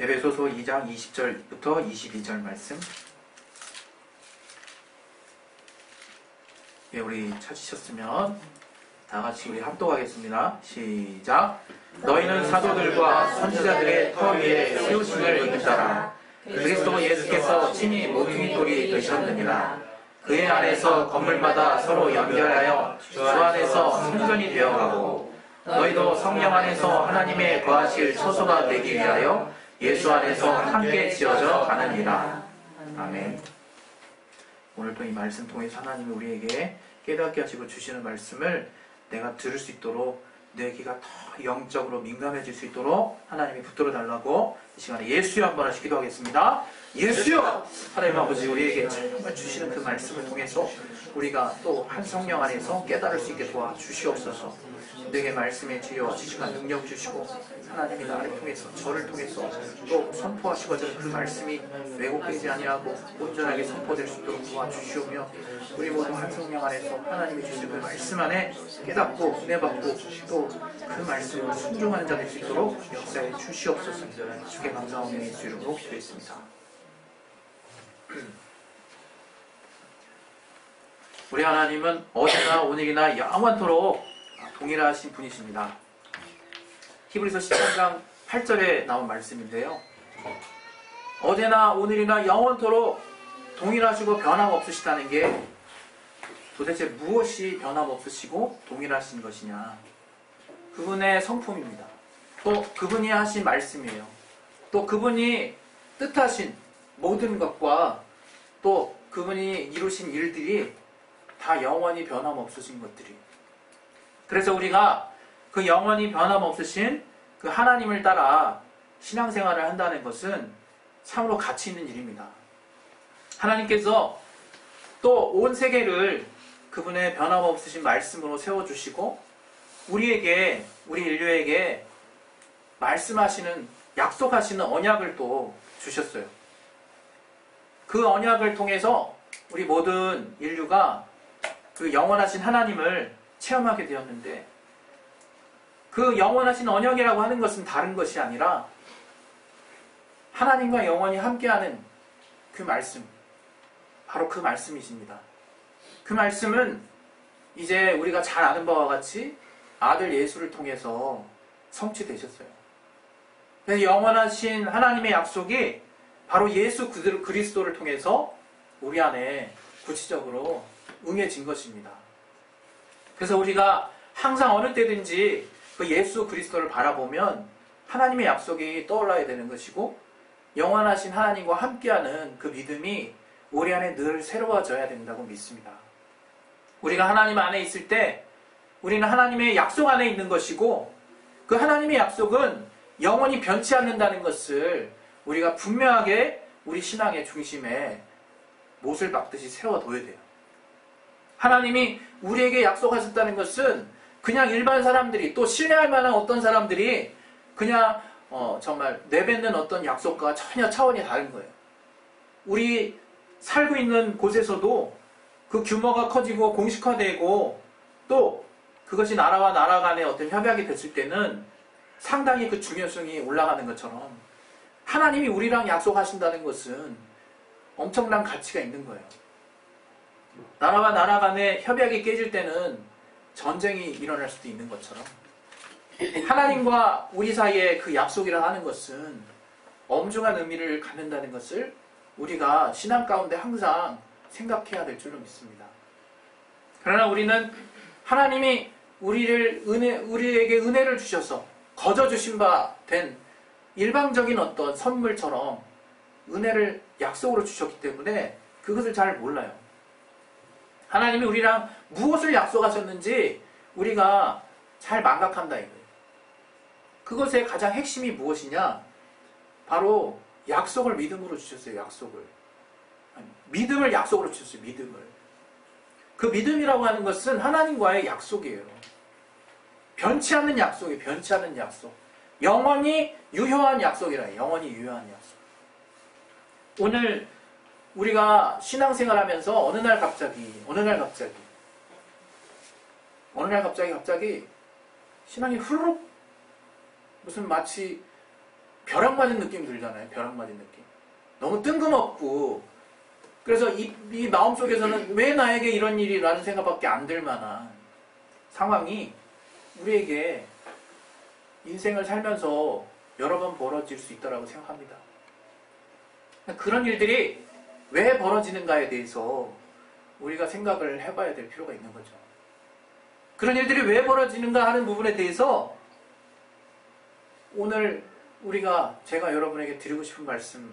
에베소서 2장 20절부터 22절 말씀. 예, 우리 찾으셨으면 다 같이 우리 합독하겠습니다. 시작. 너희는 사도들과 선지자들의 터 위에 세우심을 입은 자라. 그리스도 예수께서 친히 모퉁이 돌이 되셨느니라. 그의 안에서 건물마다 서로 연결하여 주 안에서 성전이 되어가고, 너희도 성령 안에서 하나님의 거하실 처소가 되기 위하여 예수 안에서 함께 지어져 가느니라. 아멘. 오늘도 이 말씀 통해서 하나님이 우리에게 깨닫게 하시고 주시는 말씀을 내가 들을 수 있도록, 내 귀가 더 영적으로 민감해질 수 있도록 하나님이 붙들어 달라고 이 시간에 예수여 한번 하시 기도하겠습니다. 예수여! 하나님 아버지, 우리에게 정말 주시는 그 말씀을 통해서 우리가 또 한 성령 안에서 깨달을 수 있게 도와주시옵소서. 내게 말씀에 주여 지시간 능력 주시고, 하나님이 나를 통해서, 저를 통해서 또 선포하시고자 그 말씀이 왜곡되지 아니하고 온전하게 선포될 수 있도록 도와주시오며, 우리 모두 한 성령 안에서 하나님이 주신 그 말씀 안에 깨닫고 은혜받고 또 그 말씀을 순종하는 자 될 수 있도록 역사해 주시옵소서. 주께 감사하며 예수 이름으로 기도했습니다. 우리 하나님은 어제나 오늘이나 영원토록 동일하신 분이십니다. 히브리서 13장 8절에 나온 말씀인데요. 어제나 오늘이나 영원토록 동일하시고 변함없으시다는 게 도대체 무엇이 변함없으시고 동일하신 것이냐? 그분의 성품입니다. 또 그분이 하신 말씀이에요. 또 그분이 뜻하신 모든 것과 또 그분이 이루신 일들이 다 영원히 변함없으신 것들이. 그래서 우리가 그 영원히 변함없으신 그 하나님을 따라 신앙생활을 한다는 것은 참으로 가치 있는 일입니다. 하나님께서 또 온 세계를 그분의 변함없으신 말씀으로 세워주시고 우리에게, 우리 인류에게 말씀하시는, 약속하시는 언약을 또 주셨어요. 그 언약을 통해서 우리 모든 인류가 그 영원하신 하나님을 체험하게 되었는데, 그 영원하신 언약이라고 하는 것은 다른 것이 아니라 하나님과 영원히 함께하는 그 말씀, 바로 그 말씀이십니다. 그 말씀은 이제 우리가 잘 아는 바와 같이 아들 예수를 통해서 성취되셨어요. 그래서 영원하신 하나님의 약속이 바로 예수 그리스도를 통해서 우리 안에 구체적으로 응해진 것입니다. 그래서 우리가 항상 어느 때든지 그 예수 그리스도를 바라보면 하나님의 약속이 떠올라야 되는 것이고, 영원하신 하나님과 함께하는 그 믿음이 우리 안에 늘 새로워져야 된다고 믿습니다. 우리가 하나님 안에 있을 때 우리는 하나님의 약속 안에 있는 것이고, 그 하나님의 약속은 영원히 변치 않는다는 것을 우리가 분명하게 우리 신앙의 중심에 못을 박듯이 세워둬야 돼요. 하나님이 우리에게 약속하셨다는 것은 그냥 일반 사람들이, 또 신뢰할 만한 어떤 사람들이 그냥 정말 내뱉는 어떤 약속과 전혀 차원이 다른 거예요. 우리 살고 있는 곳에서도 그 규모가 커지고 공식화되고 또 그것이 나라와 나라 간의 어떤 협약이 됐을 때는 상당히 그 중요성이 올라가는 것처럼, 하나님이 우리랑 약속하신다는 것은 엄청난 가치가 있는 거예요. 나라와 나라 간의 협약이 깨질 때는 전쟁이 일어날 수도 있는 것처럼, 하나님과 우리 사이에 그 약속이라 하는 것은 엄중한 의미를 갖는다는 것을 우리가 신앙 가운데 항상 생각해야 될 줄로 믿습니다. 그러나 우리는 하나님이 우리에게 은혜를 주셔서 거저 주신 바 된 일방적인 어떤 선물처럼 은혜를 약속으로 주셨기 때문에 그것을 잘 몰라요. 하나님이 우리랑 무엇을 약속하셨는지 우리가 잘 망각한다 이거예요. 그것의 가장 핵심이 무엇이냐? 바로 약속을 믿음으로 주셨어요. 약속을. 믿음을 약속으로 주셨어요. 믿음을. 그 믿음이라고 하는 것은 하나님과의 약속이에요. 변치 않는 약속이에요. 변치 않는 약속. 영원히 유효한 약속이라 해요. 영원히 유효한 약속. 오늘 우리가 신앙생활하면서 어느 날 갑자기 신앙이 후루룩 무슨 마치 벼락 맞은 느낌 들잖아요. 벼락 맞은 느낌. 너무 뜬금없고, 그래서 이 마음속에서는 왜 나에게 이런 일이 라는 생각밖에 안 들 만한 상황이 우리에게 인생을 살면서 여러 번 벌어질 수 있다고 생각합니다. 그런 일들이 왜 벌어지는가에 대해서 우리가 생각을 해봐야 될 필요가 있는 거죠. 그런 일들이 왜 벌어지는가 하는 부분에 대해서 오늘 제가 여러분에게 드리고 싶은 말씀은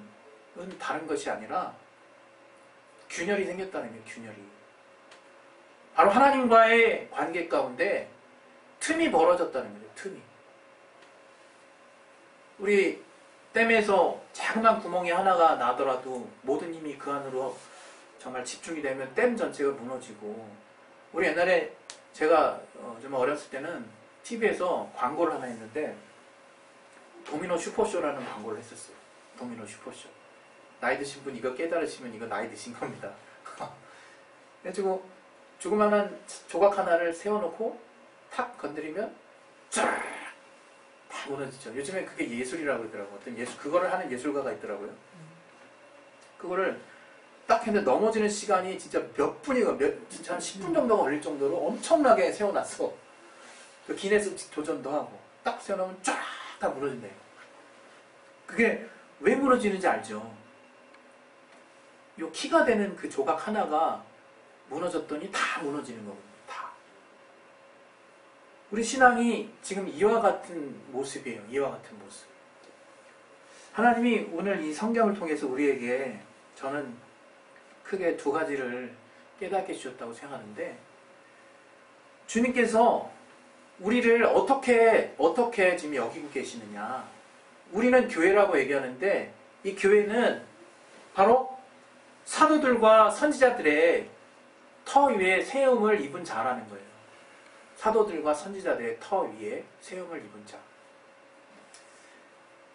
다른 것이 아니라 균열이 생겼다는 거예요. 균열이. 바로 하나님과의 관계 가운데 틈이 벌어졌다는 거예요. 틈이. 우리 댐에서 자그마한 구멍이 하나가 나더라도 모든 힘이 그 안으로 정말 집중이 되면 댐 전체가 무너지고, 우리 옛날에 제가 좀 어렸을 때는 TV에서 광고를 하나 했는데 도미노 슈퍼쇼라는 광고를 했었어요. 도미노 슈퍼쇼. 나이 드신 분 이거 깨달으시면 이거 나이 드신 겁니다. 그래가지고 조그만한 조각 하나를 세워놓고 탁 건드리면 쫙 다 무너지죠. 요즘에 그게 예술이라고 그러더라고요. 어떤 그거를 하는 예술가가 있더라고요. 그거를 딱 했는데 넘어지는 시간이 진짜 몇 분이고 진짜 한 10분 정도가 걸릴 정도로 엄청나게 세워놨어. 그 기네스 도전도 하고 딱 세워놓으면 쫙 다 무너진대요. 그게 왜 무너지는지 알죠? 요 키가 되는 그 조각 하나가 무너졌더니 다 무너지는 거거든요. 다. 우리 신앙이 지금 이와 같은 모습이에요. 이와 같은 모습. 하나님이 오늘 이 성경을 통해서 우리에게 저는 크게 두 가지를 깨닫게 주셨다고 생각하는데, 주님께서 우리를 어떻게 지금 여기고 계시느냐. 우리는 교회라고 얘기하는데 이 교회는 바로 사도들과 선지자들의 터 위에 세움을 입은 자라는 거예요. 사도들과 선지자들의 터 위에 세움을 입은 자.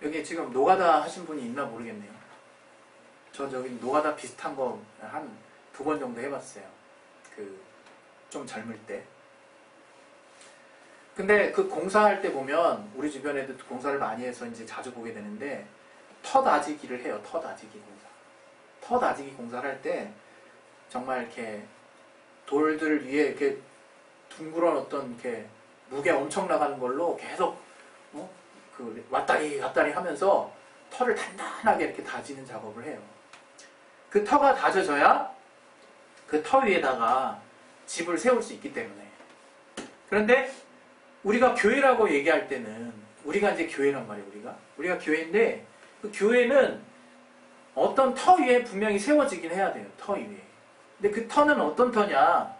여기 지금 노가다 하신 분이 있나 모르겠네요. 저기 노가다 비슷한 거 한 2번 정도 해봤어요. 좀 젊을 때. 근데 그 공사할 때 보면 우리 주변에도 공사를 많이 해서 이제 자주 보게 되는데 터 다지기를 해요. 터 다지기 공사. 터 다지기 공사를 할 때 정말 이렇게 돌들 위에 이렇게 둥그런 어떤 이렇게 무게 엄청 나가는 걸로 계속 왔다리 하면서 터를 단단하게 이렇게 다지는 작업을 해요. 그 터가 다져져야 그 터 위에다가 집을 세울 수 있기 때문에. 그런데 우리가 교회라고 얘기할 때는 우리가 이제 교회란 말이에요. 우리가 교회인데 그 교회는 어떤 터 위에 분명히 세워지긴 해야 돼요. 터 위에. 근데 그 터는 어떤 터냐?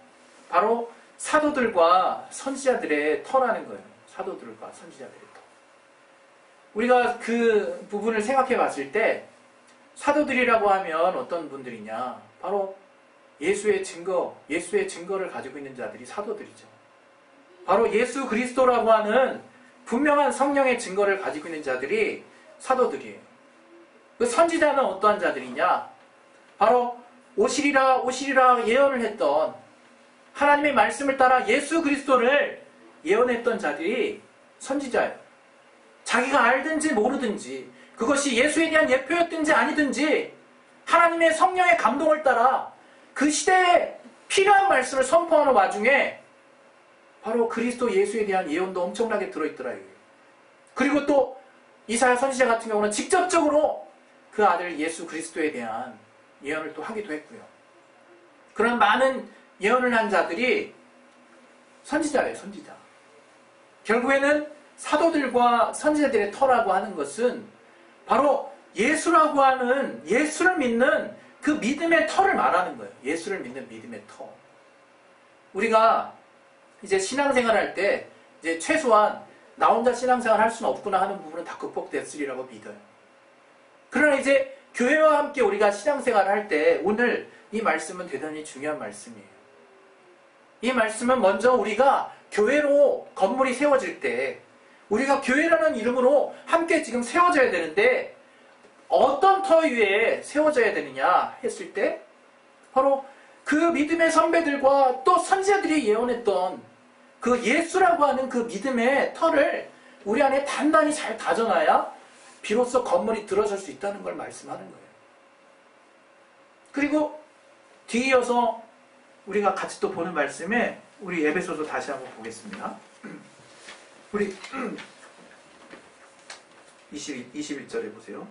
바로 사도들과 선지자들의 터라는 거예요. 사도들과 선지자들의 터. 우리가 그 부분을 생각해 봤을 때 사도들이라고 하면 어떤 분들이냐? 바로 예수의 증거를 가지고 있는 자들이 사도들이죠. 바로 예수 그리스도라고 하는 분명한 성령의 증거를 가지고 있는 자들이 사도들이에요. 그 선지자는 어떠한 자들이냐? 바로 오시리라 예언을 했던, 하나님의 말씀을 따라 예수 그리스도를 예언했던 자들이 선지자예요. 자기가 알든지 모르든지, 그것이 예수에 대한 예표였든지 아니든지 하나님의 성령의 감동을 따라 그 시대에 필요한 말씀을 선포하는 와중에 바로 그리스도 예수에 대한 예언도 엄청나게 들어있더라. 그리고 또 이사야 선지자 같은 경우는 직접적으로 그 아들 예수 그리스도에 대한 예언을 또 하기도 했고요. 그런 많은 예언을 한 자들이 선지자예요. 선지자. 결국에는 사도들과 선지자들의 터라고 하는 것은 바로 예수라고 하는, 예수를 믿는 그 믿음의 터를 말하는 거예요. 예수를 믿는 믿음의 터. 우리가 이제 신앙생활 할 때 이제 최소한 나 혼자 신앙생활 할 수는 없구나 하는 부분은 다 극복됐으리라고 믿어요. 그러나 이제 교회와 함께 우리가 신앙생활을 할 때 오늘 이 말씀은 대단히 중요한 말씀이에요. 이 말씀은 먼저 우리가 교회로 건물이 세워질 때 우리가 교회라는 이름으로 함께 지금 세워져야 되는데 어떤 터 위에 세워져야 되느냐 했을 때 바로 그 믿음의 선배들과 또 선지자들이 예언했던 그 예수라고 하는 그 믿음의 터를 우리 안에 단단히 잘 다져놔야 비로소 건물이 들어설 수 있다는 걸 말씀하는 거예요. 그리고 뒤이어서 우리가 같이 또 보는 말씀에 우리 에베소서 다시 한번 보겠습니다. 우리 21절에 보세요.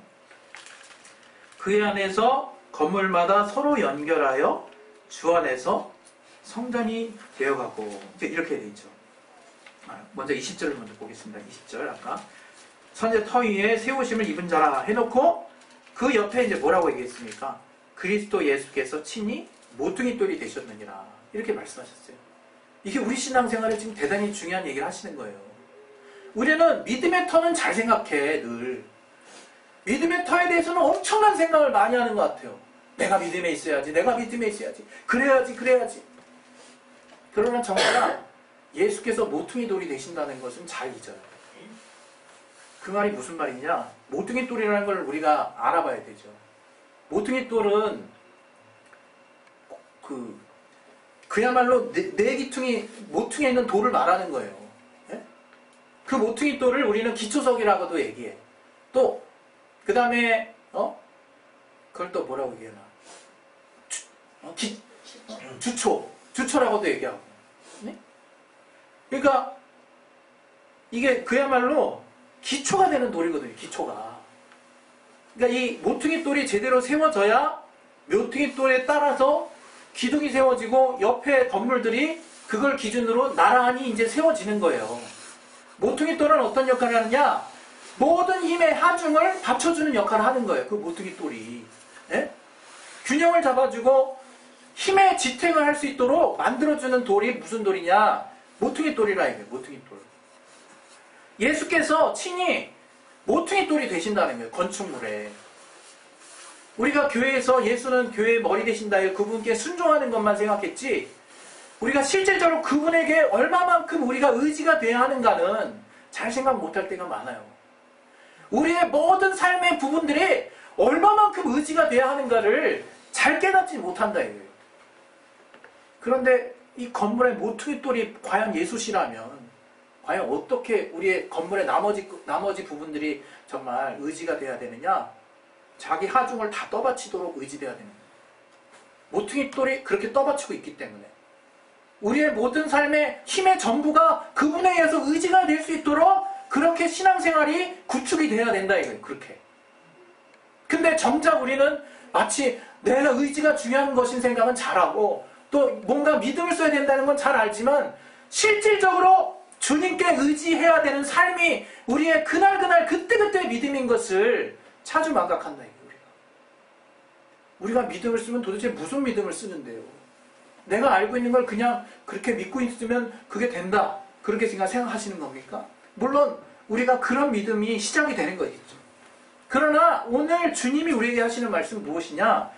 그의 안에서 건물마다 서로 연결하여 주 안에서 성전이 되어가고, 이렇게 되어 있죠. 먼저 20절을 먼저 보겠습니다. 20절 아까 선제 터 위에 세우심을 입은 자라 해놓고 그 옆에 이제 뭐라고 얘기했습니까? 그리스도 예수께서 친히 모퉁이 돌이 되셨느니라 이렇게 말씀하셨어요. 이게 우리 신앙생활에 지금 대단히 중요한 얘기를 하시는 거예요. 우리는 믿음의 터는 잘 생각해. 늘 믿음의 터에 대해서는 엄청난 생각을 많이 하는 것 같아요. 내가 믿음에 있어야지, 내가 믿음에 있어야지, 그래야지. 그러나 정말 예수께서 모퉁이 돌이 되신다는 것은 잘 잊어요. 그 말이 무슨 말이냐? 모퉁이 돌이라는 걸 우리가 알아봐야 되죠. 모퉁이 돌은 그야말로 네 기퉁이 모퉁이에 있는 돌을 말하는 거예요. 예? 그 모퉁이 돌을 우리는 기초석이라고도 얘기해. 또 그 다음에 그걸 또 뭐라고 얘기하나? 주초라고도 얘기하고. 네? 그러니까 이게 그야말로 기초가 되는 돌이거든요. 기초가. 그러니까 이 모퉁이 돌이 제대로 세워져야 모퉁이 돌에 따라서 기둥이 세워지고 옆에 건물들이 그걸 기준으로 나란히 이제 세워지는 거예요. 모퉁이 돌은 어떤 역할을 하느냐? 모든 힘의 하중을 받쳐주는 역할을 하는 거예요. 그 모퉁이 돌이. 예? 균형을 잡아주고 힘의 지탱을 할 수 있도록 만들어주는 돌이 무슨 돌이냐? 모퉁이 돌이라 이거예요. 모퉁이 돌. 예수께서 친히 모퉁이 돌이 되신다는 거예요. 건축물에. 우리가 교회에서 예수는 교회의 머리 되신다 해서 그분께 순종하는 것만 생각했지, 우리가 실질적으로 그분에게 얼마만큼 우리가 의지가 돼야 하는가는 잘 생각 못할 때가 많아요. 우리의 모든 삶의 부분들이 얼마만큼 의지가 돼야 하는가를 잘 깨닫지 못한다 이거예요. 그런데 이 건물의 모퉁이 돌이 과연 예수시라면 과연 어떻게 우리의 건물의 나머지 부분들이 정말 의지가 돼야 되느냐? 자기 하중을 다 떠받치도록 의지돼야 되는 거예요. 모퉁이 돌이 그렇게 떠받치고 있기 때문에 우리의 모든 삶의 힘의 전부가 그분에 의해서 의지가 될 수 있도록 그렇게 신앙생활이 구축이 돼야 된다 이거예요. 그렇게. 근데 정작 우리는 마치 내가 의지가 중요한 것인 생각은 잘하고 또 뭔가 믿음을 써야 된다는 건 잘 알지만 실질적으로 주님께 의지해야 되는 삶이 우리의 그날 그때그때의 믿음인 것을 자주 망각한다 이거예요. 우리가 믿음을 쓰면 도대체 무슨 믿음을 쓰는데요? 내가 알고 있는 걸 그냥 그렇게 믿고 있으면 그게 된다. 그렇게 생각하시는 겁니까? 물론 우리가 그런 믿음이 시작이 되는 거겠죠. 그러나 오늘 주님이 우리에게 하시는 말씀은 무엇이냐?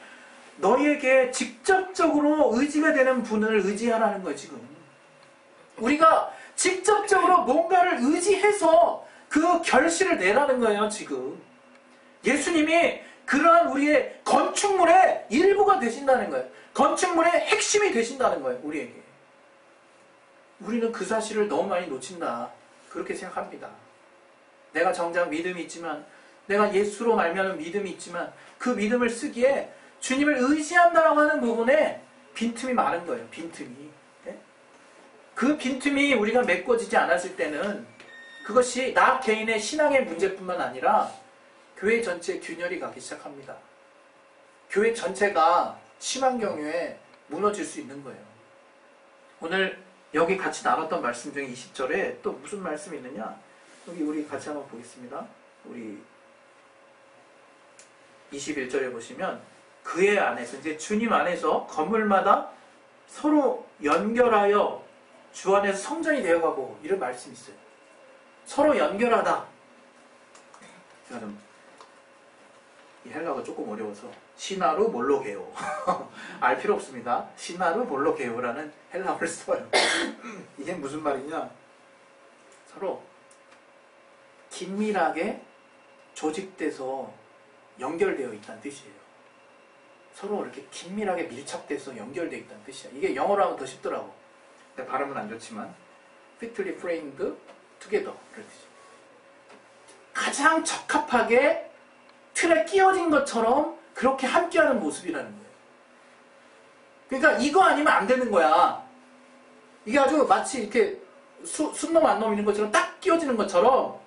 너희에게 직접적으로 의지가 되는 분을 의지하라는 거예요. 지금 우리가 직접적으로 뭔가를 의지해서 그 결실을 내라는 거예요. 지금 예수님이 그러한 우리의 건축물의 일부가 되신다는 거예요. 건축물의 핵심이 되신다는 거예요. 우리에게. 우리는 그 사실을 너무 많이 놓친다. 그렇게 생각합니다. 내가 정작 믿음이 있지만, 내가 예수로 말미암은 믿음이 있지만 그 믿음을 쓰기에 주님을 의지한다라고 하는 부분에 빈틈이 많은 거예요. 빈틈이. 네? 그 빈틈이 우리가 메꿔지지 않았을 때는 그것이 나 개인의 신앙의 문제뿐만 아니라 교회 전체에 균열이 가기 시작합니다. 교회 전체가 심한 경우에 무너질 수 있는 거예요. 오늘 여기 같이 나눴던 말씀 중에 20절에 또 무슨 말씀이 있느냐? 여기 우리 같이 한번 보겠습니다. 우리 21절에 보시면 그의 안에서, 이제 주님 안에서 건물마다 서로 연결하여 주 안에서 성전이 되어가고, 이런 말씀이 있어요. 서로 연결하다. 제가 좀 이 헬라어가 조금 어려워서 시나루 몰로게오 알 필요 없습니다. 시나루 몰로게오라는 헬라어를 써요. 이게 무슨 말이냐? 서로 긴밀하게 조직돼서 연결되어 있다는 뜻이에요. 서로 이렇게 긴밀하게 밀착돼서 연결되어 있다는 뜻이야. 이게 영어로 하면 더 쉽더라고. 근데 발음은 안 좋지만 fitly framed together 이런 뜻이에요. 가장 적합하게 틀에 끼워진 것처럼 그렇게 함께하는 모습이라는 거예요. 그러니까 이거 아니면 안 되는 거야. 이게 아주 마치 이렇게 순놈 안놈 있는 것처럼 딱 끼워지는 것처럼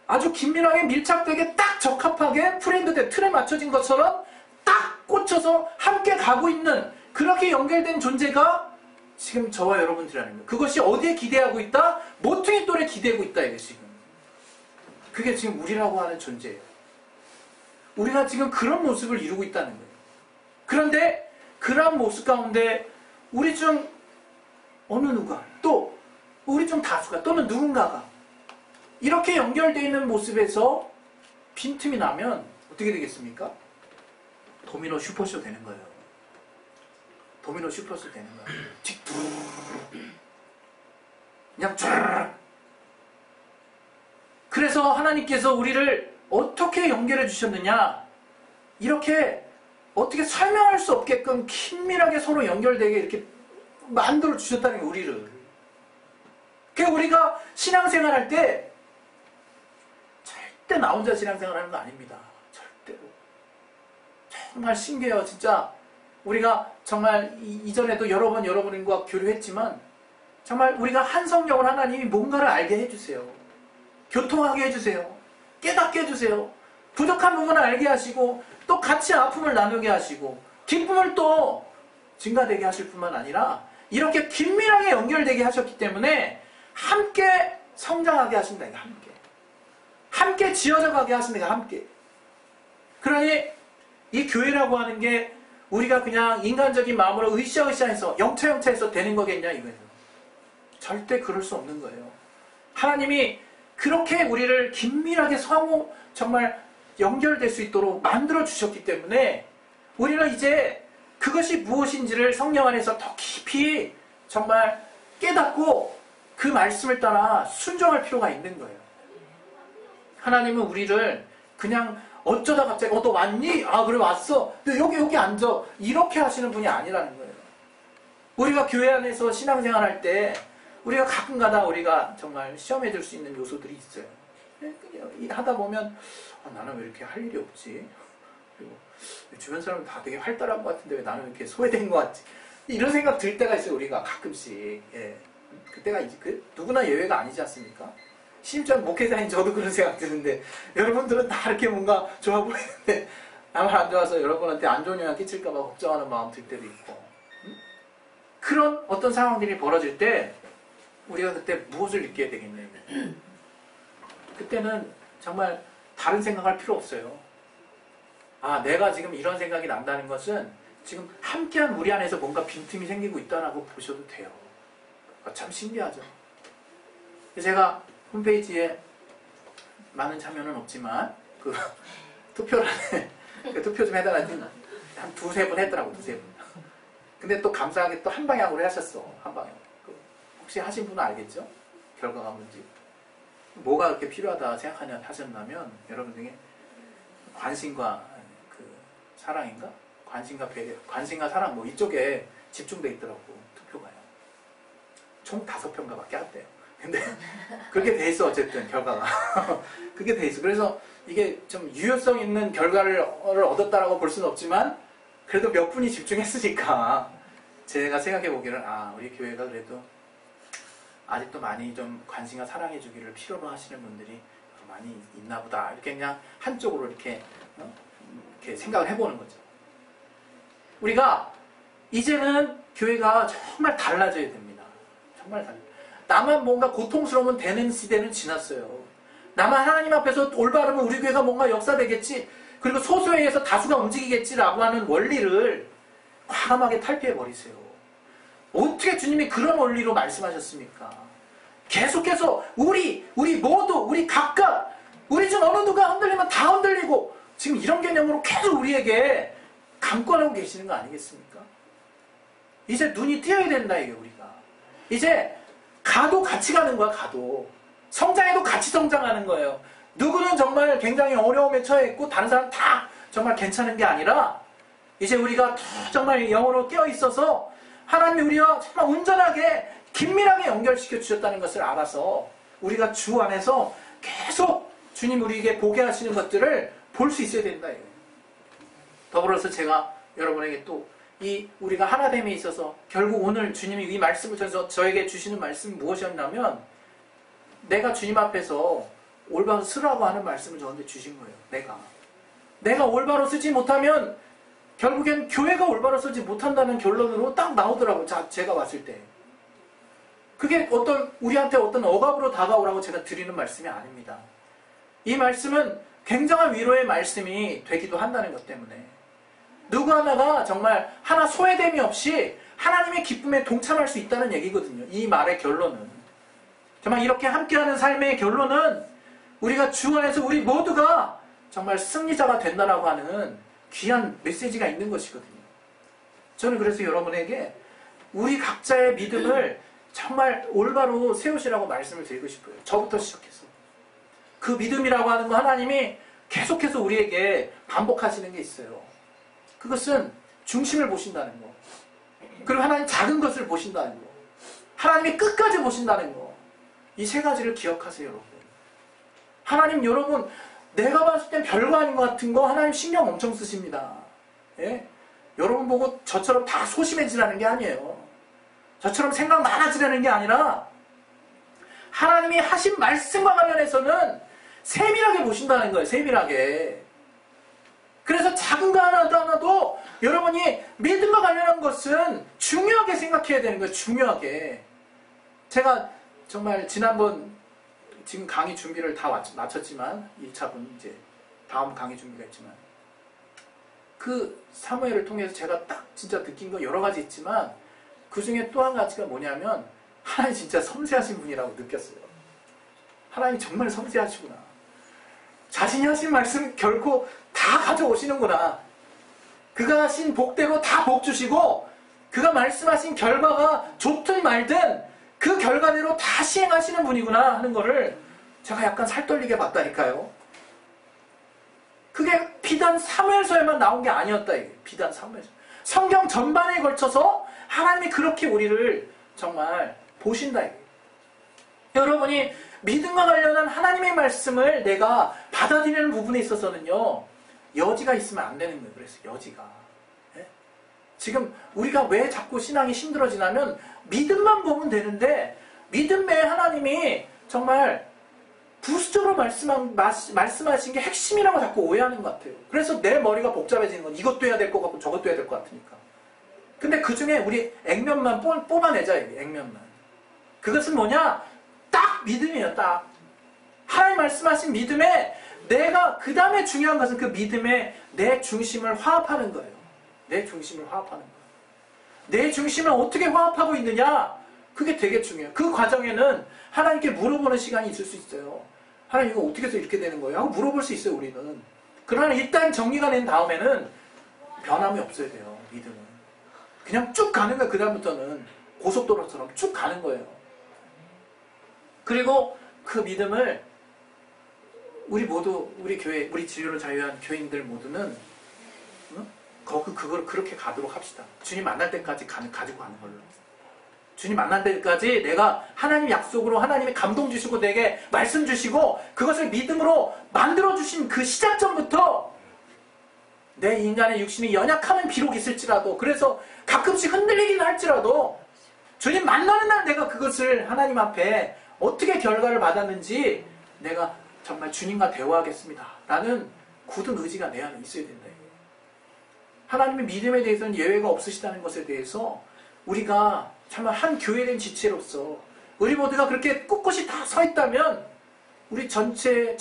아주 긴밀하게 밀착되게 딱 적합하게 프렌드대 틀에 맞춰진 것처럼 딱 꽂혀서 함께 가고 있는 그렇게 연결된 존재가 지금 저와 여러분들이라는 거예요. 그것이 어디에 기대하고 있다? 모퉁이 돌에 기대고 있다 이게 지금. 그게 지금 우리라고 하는 존재예요. 우리가 지금 그런 모습을 이루고 있다는 거예요. 그런데 그런 모습 가운데 우리 중 어느 누가 또 우리 중 다수가 또는 누군가가 이렇게 연결되어 있는 모습에서 빈틈이 나면 어떻게 되겠습니까? 도미노 슈퍼쇼 되는 거예요. 도미노 슈퍼쇼 되는 거예요. 틱 그냥 쫙. 그래서 하나님께서 우리를 어떻게 연결해 주셨느냐? 이렇게 어떻게 설명할 수 없게끔 긴밀하게 서로 연결되게 이렇게 만들어 주셨다는 거예요, 우리를. 그러니까 우리가 신앙생활 할 때 절대 나 혼자 신앙생활 하는 거 아닙니다. 절대로. 정말 신기해요, 진짜. 우리가 정말 이전에도 여러 번 여러분과 교류했지만 정말 우리가 한 성령을 하나님이 뭔가를 알게 해주세요. 교통하게 해주세요. 깨닫게 해주세요. 부족한 부분을 알게 하시고 또 같이 아픔을 나누게 하시고 기쁨을 또 증가되게 하실 뿐만 아니라 이렇게 긴밀하게 연결되게 하셨기 때문에 함께 성장하게 하신다. 함께 지어져 가게 하신다. 함께. 그러니 이 교회라고 하는 게 우리가 그냥 인간적인 마음으로 으쌰으쌰해서 영차영차해서 되는 거겠냐 이거예요. 절대 그럴 수 없는 거예요. 하나님이 그렇게 우리를 긴밀하게 상호 정말 연결될 수 있도록 만들어 주셨기 때문에 우리는 이제 그것이 무엇인지를 성령 안에서 더 깊이 정말 깨닫고 그 말씀을 따라 순종할 필요가 있는 거예요. 하나님은 우리를 그냥 어쩌다 갑자기 너 왔니? 아 그래 왔어. 너 여기 앉아. 이렇게 하시는 분이 아니라는 거예요. 우리가 교회 안에서 신앙생활 할 때 우리가 가끔가다 우리가 정말 시험해 줄 수 있는 요소들이 있어요. 하다 보면 나는 왜 이렇게 할 일이 없지? 그리고 주변 사람은 다 되게 활달한 것 같은데 왜 나는 이렇게 소외된 것 같지? 이런 생각 들 때가 있어요. 우리가 가끔씩. 예. 그때가 이제 누구나 예외가 아니지 않습니까? 심지어 목회자인 저도 그런 생각 드는데 여러분들은 다 이렇게 뭔가 좋아 보이는데 아마 안 좋아서 여러분한테 안 좋은 영향 끼칠까 봐 걱정하는 마음 들 때도 있고 그런 어떤 상황들이 벌어질 때 우리가 그때 무엇을 느껴야 되겠냐면 그때는 정말 다른 생각할 필요 없어요. 아 내가 지금 이런 생각이 난다는 것은 지금 함께한 우리 안에서 뭔가 빈틈이 생기고 있다라고 보셔도 돼요. 참 신기하죠. 제가 홈페이지에 많은 참여는 없지만 그 투표를 그 투표 좀 해달라니 한 두세 분 했더라고. 두세 분. 근데 또 감사하게 또 한 방향으로 하셨어. 한 방향. 혹시 하신 분은 알겠죠? 결과가 뭔지. 뭐가 그렇게 필요하다 하셨나면 여러분 중에 관심과 그 사랑인가? 관심과 배려, 관심과 사랑 뭐 이쪽에 집중돼 있더라고. 투표가요. 총 5표인가 밖에 안 돼요. 근데 그렇게 돼 있어. 어쨌든 결과가 그게 돼 있어. 그래서 이게 좀 유효성 있는 결과를 얻었다라고 볼 수는 없지만 그래도 몇 분이 집중했으니까 제가 생각해 보기에는 우리 교회가 그래도 아직도 많이 좀 관심과 사랑해 주기를 필요로 하시는 분들이 많이 있나 보다. 이렇게 그냥 한쪽으로 이렇게 생각을 해보는 거죠. 우리가 이제는 교회가 정말 달라져야 됩니다. 정말 달라져요. 나만 뭔가 고통스러우면 되는 시대는 지났어요. 나만 하나님 앞에서 올바르면 우리 교회가 뭔가 역사되겠지. 그리고 소수에 의해서 다수가 움직이겠지라고 하는 원리를 과감하게 탈피해버리세요. 어떻게 주님이 그런 원리로 말씀하셨습니까? 계속해서 우리 모두 우리 각각 우리 중 어느 누가 흔들리면 다 흔들리고 지금 이런 개념으로 계속 우리에게 강권하고 계시는 거 아니겠습니까? 이제 눈이 띄어야 된다 이게 우리가. 이제 가도 같이 가는 거야. 가도 성장해도 같이 성장하는 거예요. 누구는 정말 굉장히 어려움에 처해 있고 다른 사람 다 정말 괜찮은 게 아니라 이제 우리가 정말 영으로 깨어 있어서 하나님이 우리와 정말 온전하게 긴밀하게 연결시켜 주셨다는 것을 알아서 우리가 주 안에서 계속 주님 우리에게 보게 하시는 것들을 볼 수 있어야 된다. 더불어서 제가 여러분에게 또 우리가 하나됨에 있어서 결국 오늘 주님이 이 말씀을 통해서 저에게 주시는 말씀이 무엇이었냐면, 내가 주님 앞에서 올바로 쓰라고 하는 말씀을 저한테 주신 거예요. 내가 올바로 쓰지 못하면 결국엔 교회가 올바로 쓰지 못한다는 결론으로 딱 나오더라고요. 제가 봤을 때. 그게 우리한테 어떤 억압으로 다가오라고 제가 드리는 말씀이 아닙니다. 이 말씀은 굉장한 위로의 말씀이 되기도 한다는 것 때문에 누구 하나가 정말 하나 소외됨이 없이 하나님의 기쁨에 동참할 수 있다는 얘기거든요. 이 말의 결론은. 정말 이렇게 함께하는 삶의 결론은 우리가 주 안에서 우리 모두가 정말 승리자가 된다라고 하는 귀한 메시지가 있는 것이거든요. 저는 그래서 여러분에게 우리 각자의 믿음을 정말 올바로 세우시라고 말씀을 드리고 싶어요. 저부터 시작해서. 그 믿음이라고 하는 거 하나님이 계속해서 우리에게 반복하시는 게 있어요. 그것은 중심을 보신다는 거. 그리고 하나님 작은 것을 보신다는 거. 하나님이 끝까지 보신다는 거. 이 세 가지를 기억하세요, 여러분. 하나님, 여러분, 내가 봤을 땐 별거 아닌 것 같은 거 하나님 신경 엄청 쓰십니다. 예? 여러분 보고 저처럼 다 소심해지라는 게 아니에요. 저처럼 생각 많아지라는 게 아니라 하나님이 하신 말씀과 관련해서는 세밀하게 보신다는 거예요. 세밀하게. 그래서 작은 거 하나도 여러분이 믿음과 관련한 것은 중요하게 생각해야 되는 거예요. 중요하게. 제가 정말 지난번 지금 강의 준비를 다 마쳤지만 1차분 이제 다음 강의 준비가 있지만 그 사무엘을 통해서 제가 딱 진짜 느낀 거 여러 가지 있지만 그 중에 또 한 가지가 뭐냐면 하나님 진짜 섬세하신 분이라고 느꼈어요. 하나님 정말 섬세하시구나. 자신이 하신 말씀 결코 다 가져오시는구나. 그가 하신 복대로 다 복 주시고 그가 말씀하신 결과가 좋든 말든 그 결과대로 다 시행하시는 분이구나 하는 거를 제가 약간 살떨리게 봤다니까요. 그게 비단 사무엘서에만 나온 게 아니었다. 이게. 비단 사무엘서. 성경 전반에 걸쳐서 하나님이 그렇게 우리를 정말 보신다. 이게. 여러분이 믿음과 관련한 하나님의 말씀을 내가 받아들이는 부분에 있어서는요. 여지가 있으면 안 되는 거예요. 그래서 여지가. 예? 지금 우리가 왜 자꾸 신앙이 힘들어지냐면 믿음만 보면 되는데 믿음 외에 하나님이 정말 부수적으로 말씀하신 게 핵심이라고 자꾸 오해하는 것 같아요. 그래서 내 머리가 복잡해지는 건 이것도 해야 될 것 같고 저것도 해야 될 것 같으니까. 근데 그 중에 우리 액면만 뽑아내자. 액면만. 그것은 뭐냐? 딱 믿음이에요. 딱. 하나님 말씀하신 믿음에 내가 그 다음에 중요한 것은 그 믿음에 내 중심을 화합하는 거예요. 내 중심을 화합하는 거예요. 내 중심을 어떻게 화합하고 있느냐? 그게 되게 중요해요. 그 과정에는 하나님께 물어보는 시간이 있을 수 있어요. 하나님 이거 어떻게 해서 이렇게 되는 거예요? 하고 물어볼 수 있어요. 우리는. 그러나 일단 정리가 된 다음에는 변함이 없어야 돼요. 믿음은. 그냥 쭉 가는 거예요. 그 다음부터는 고속도로처럼 쭉 가는 거예요. 그리고 그 믿음을 우리 모두 우리 교회, 우리 진료를 자유한 교인들 모두는 그걸 그렇게 가도록 합시다. 주님 만날 때까지 가지고 가는 걸로. 주님 만날 때까지 내가 하나님 약속으로 하나님의 감동 주시고 내게 말씀 주시고 그것을 믿음으로 만들어주신 그 시작점부터 내 인간의 육신이 연약함은 비록 있을지라도 그래서 가끔씩 흔들리긴 할지라도 주님 만나는 날 내가 그것을 하나님 앞에 어떻게 결과를 받았는지 내가 정말 주님과 대화하겠습니다. 라는 굳은 의지가 내 안에 있어야 된다. 하나님의 믿음에 대해서는 예외가 없으시다는 것에 대해서 우리가 정말 한 교회된 지체로서 우리 모두가 그렇게 꿋꿋이 다 서 있다면 우리 전체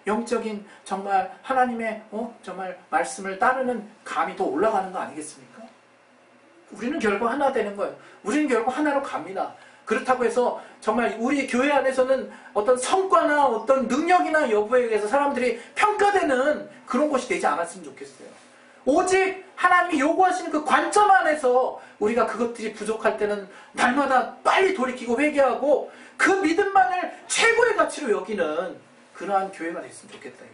영적인 정말 하나님의 정말 말씀을 따르는 감이 더 올라가는 거 아니겠습니까? 우리는 결국 하나 되는 거예요. 우리는 결국 하나로 갑니다. 그렇다고 해서 정말 우리 교회 안에서는 어떤 성과나 어떤 능력이나 여부에 의해서 사람들이 평가되는 그런 것이 되지 않았으면 좋겠어요. 오직 하나님이 요구하시는 그 관점 안에서 우리가 그것들이 부족할 때는 날마다 빨리 돌이키고 회개하고 그 믿음만을 최고의 가치로 여기는 그러한 교회가 됐으면 좋겠다.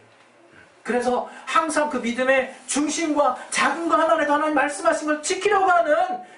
그래서 항상 그 믿음의 중심과 작은 거 하나라도 하나님 말씀하신 걸 지키려고 하는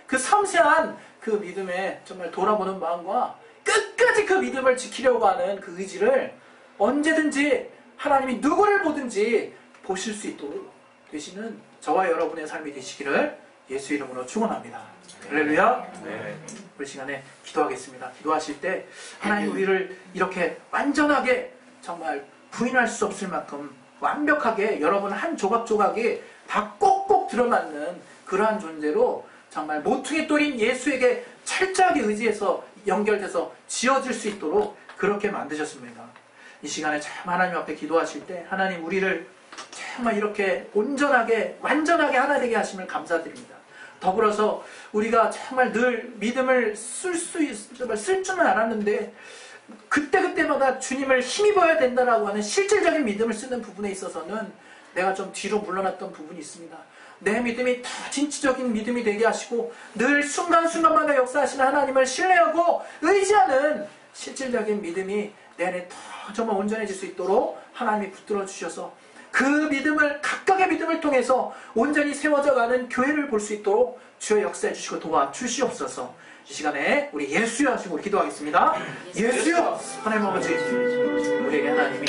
그 섬세한 그 믿음에 정말 돌아보는 마음과 끝까지 그 믿음을 지키려고 하는 그 의지를 언제든지 하나님이 누구를 보든지 보실 수 있도록 되시는 저와 여러분의 삶이 되시기를 예수 이름으로 축원합니다. 할렐루야. 네. 우리 시간에 기도하겠습니다. 기도하실 때 하나님 우리를 이렇게 완전하게 정말 부인할 수 없을 만큼 완벽하게 여러분 한 조각조각이 다 꼭꼭 들어맞는 그러한 존재로 정말 모퉁이 돌인 예수에게 철저하게 의지해서 연결돼서 지어질 수 있도록 그렇게 만드셨습니다. 이 시간에 참 하나님 앞에 기도하실 때 하나님 우리를 정말 이렇게 온전하게 완전하게 하나 되게 하심을 감사드립니다. 더불어서 우리가 정말 늘 믿음을 쓸 줄은 알았는데 그때그때마다 주님을 힘입어야 된다라고 하는 실질적인 믿음을 쓰는 부분에 있어서는 내가 좀 뒤로 물러났던 부분이 있습니다. 내 믿음이 더 진취적인 믿음이 되게 하시고 늘 순간순간마다 역사하시는 하나님을 신뢰하고 의지하는 실질적인 믿음이 내 안에 더 정말 온전해질 수 있도록 하나님이 붙들어 주셔서 그 믿음을 각각의 믿음을 통해서 온전히 세워져가는 교회를 볼 수 있도록 주여 역사해 주시고 도와주시옵소서. 이 시간에 우리 예수여 하시고 기도하겠습니다. 예수여! 하나님 아버지 우리에게 하나님이